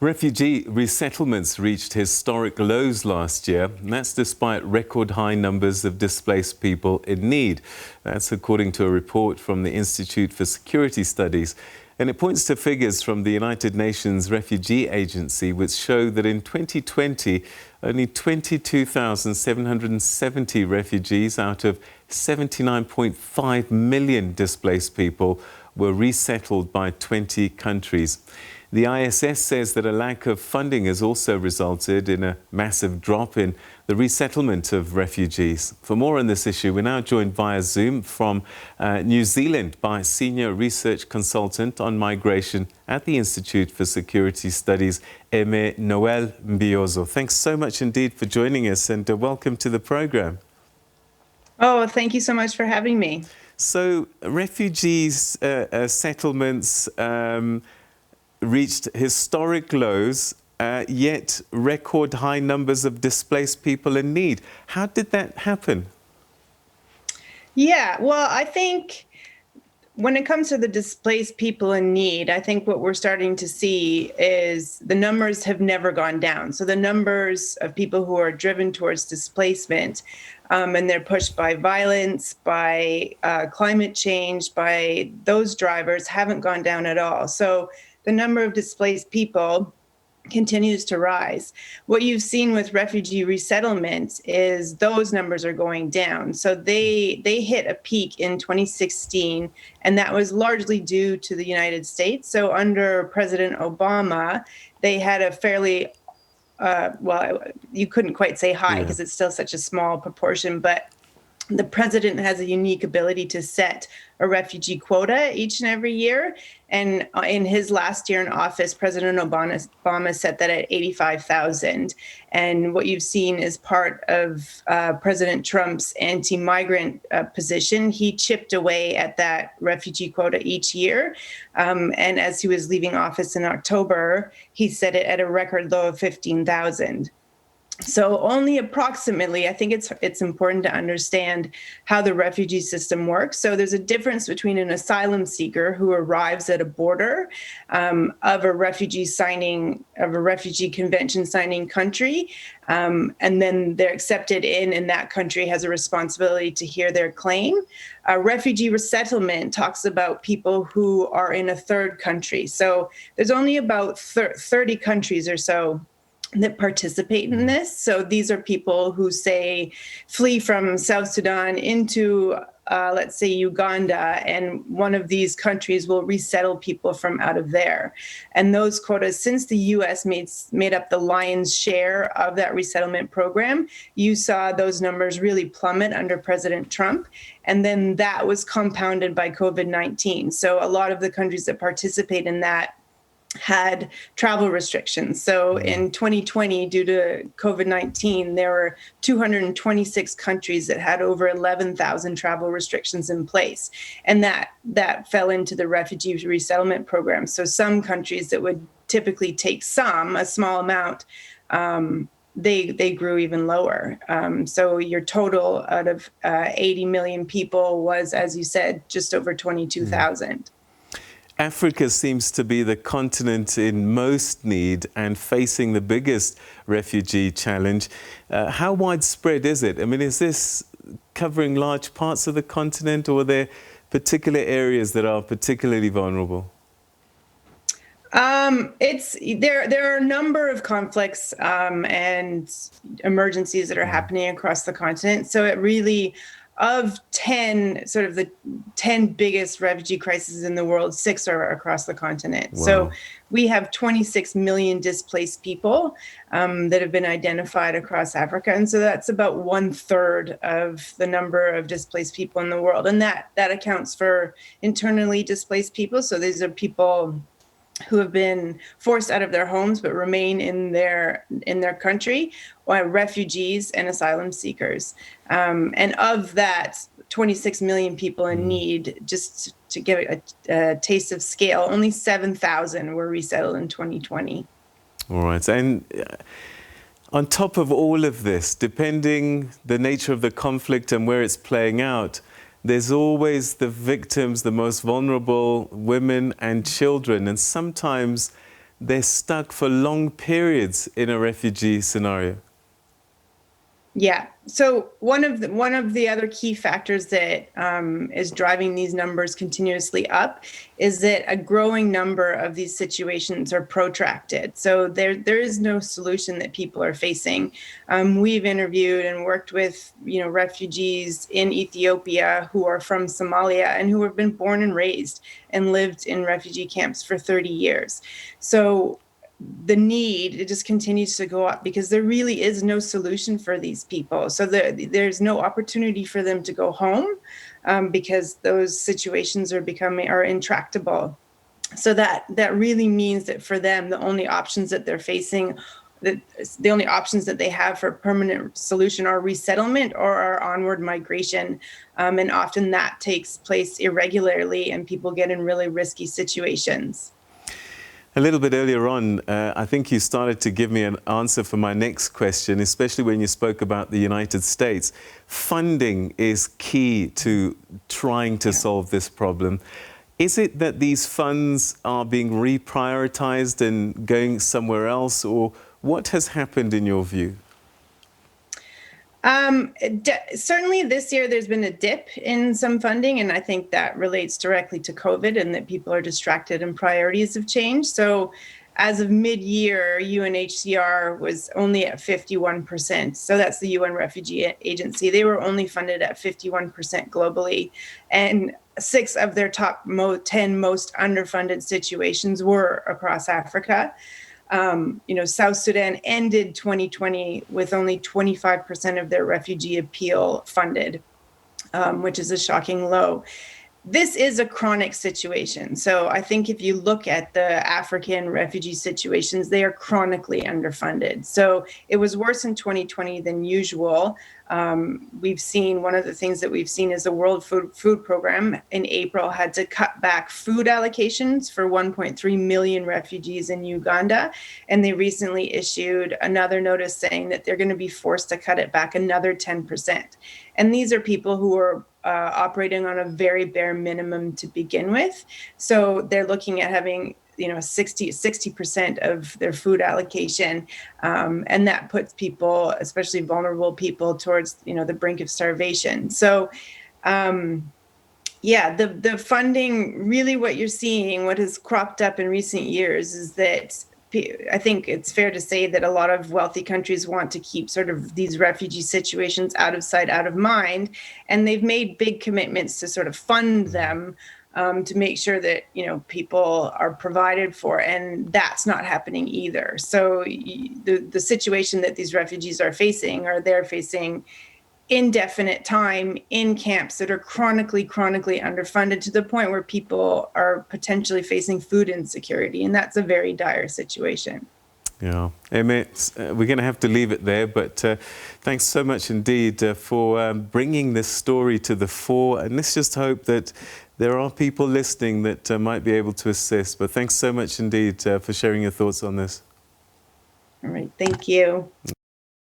Refugee resettlements reached historic lows last year, and that's despite record high numbers of displaced people in need. That's according to a report from the Institute for Security Studies. And it points to figures from the United Nations Refugee Agency, which show that in 2020, only 22,770 refugees out of 79.5 million displaced people were resettled by 20 countries. The ISS says that a lack of funding has also resulted in a massive drop in the resettlement of refugees. For more on this issue, we're now joined via Zoom from New Zealand by Senior Research Consultant on Migration at the Institute for Security Studies, Aimée-Noël Mbiyozo. Thanks so much indeed for joining us, and welcome to the program. Oh, thank you so much for having me. So, refugees settlements reached historic lows, yet record high numbers of displaced people in need. How did that happen? Yeah, well, I think when it comes to the displaced people in need, I think what we're starting to see is the numbers have never gone down. So the numbers of people who are driven towards displacement and they're pushed by violence, by climate change, by those drivers haven't gone down at all. So the number of displaced people continues to rise. What you've seen with refugee resettlement is those numbers are going down. So they hit a peak in 2016, and that was largely due to the United States. So under President Obama, they had a fairly, well, you couldn't quite say high because it's still such a small proportion, but the president has a unique ability to set a refugee quota each and every year. And in his last year in office, President Obama set that at 85,000. And what you've seen is part of President Trump's anti-migrant position. He chipped away at that refugee quota each year. And as he was leaving office in October, he set it at a record low of 15,000. So only approximately, I think it's important to understand how the refugee system works. So there's a difference between an asylum seeker who arrives at a border of a refugee convention signing country, and then they're accepted in that country has a responsibility to hear their claim. Refugee resettlement talks about people who are in a third country. So there's only about 30 countries or so that participate in this. So these are people who, say, flee from South Sudan into, let's say, Uganda, and one of these countries will resettle people from out of there. And those quotas, since the U.S. made up the lion's share of that resettlement program, you saw those numbers really plummet under President Trump. And then that was compounded by COVID-19. So a lot of the countries that participate in that had travel restrictions. So in 2020, due to COVID-19, there were 226 countries that had over 11,000 travel restrictions in place. And that fell into the refugee resettlement program. So some countries that would typically take a small amount, they grew even lower. So your total out of 80 million people was, as you said, just over 22,000. Africa seems to be the continent in most need and facing the biggest refugee challenge. How widespread is it? I mean, is this covering large parts of the continent, or are there particular areas that are particularly vulnerable? There are a number of conflicts and emergencies that are happening across the continent. So it really, of 10, sort of the 10 biggest refugee crises in the world, 6 are across the continent. Wow. So we have 26 million displaced people that have been identified across Africa. And so that's about 1/3 of the number of displaced people in the world. And that accounts for internally displaced people. So these are people who have been forced out of their homes but remain in their country, or refugees and asylum seekers. And of that 26 million people in need, just to give a taste of scale, only 7,000 were resettled in 2020. All right. And on top of all of this, depending the nature of the conflict and where it's playing out, there's always the victims, the most vulnerable, women and children. And sometimes they're stuck for long periods in a refugee scenario. Yeah. So one of the other key factors that is driving these numbers continuously up is that a growing number of these situations are protracted. So there is no solution that people are facing. We've interviewed and worked with refugees in Ethiopia who are from Somalia and who have been born and raised and lived in refugee camps for 30 years. So the need, it just continues to go up because there really is no solution for these people. So there's no opportunity for them to go home because those situations are intractable. So that really means that for them, the only options that they're facing, the only options that they have for permanent solution are resettlement or are onward migration. And often that takes place irregularly and people get in really risky situations. A little bit earlier on, I think you started to give me an answer for my next question, especially when you spoke about the United States. Funding is key to trying to solve this problem. Is it that these funds are being reprioritized and going somewhere else, or what has happened in your view? Certainly this year there's been a dip in some funding, and I think that relates directly to COVID and that people are distracted and priorities have changed. So as of mid-year, UNHCR was only at 51%. So that's the UN Refugee Agency. They were only funded at 51% globally. And 6 of their top 10 most underfunded situations were across Africa. South Sudan ended 2020 with only 25% of their refugee appeal funded, which is a shocking low. This is a chronic situation. So I think if you look at the African refugee situations, they are chronically underfunded. So it was worse in 2020 than usual. We've seen, one of the things that we've seen is the World Food Program in April had to cut back food allocations for 1.3 million refugees in Uganda. And they recently issued another notice saying that they're going to be forced to cut it back another 10%. And these are people who are operating on a very bare minimum to begin with. So they're looking at having 60% of their food allocation. And that puts people, especially vulnerable people, towards, the brink of starvation. So, the funding, really what you're seeing, what has cropped up in recent years is that I think it's fair to say that a lot of wealthy countries want to keep sort of these refugee situations out of sight, out of mind. And they've made big commitments to sort of fund them to make sure that, people are provided for. And that's not happening either. So the situation that these refugees are facing, they're facing indefinite time in camps that are chronically underfunded to the point where people are potentially facing food insecurity. And that's a very dire situation. Yeah, Aimée, we're going to have to leave it there, but thanks so much indeed for bringing this story to the fore. And let's just hope that there are people listening that might be able to assist. But thanks so much indeed for sharing your thoughts on this. All right, thank you.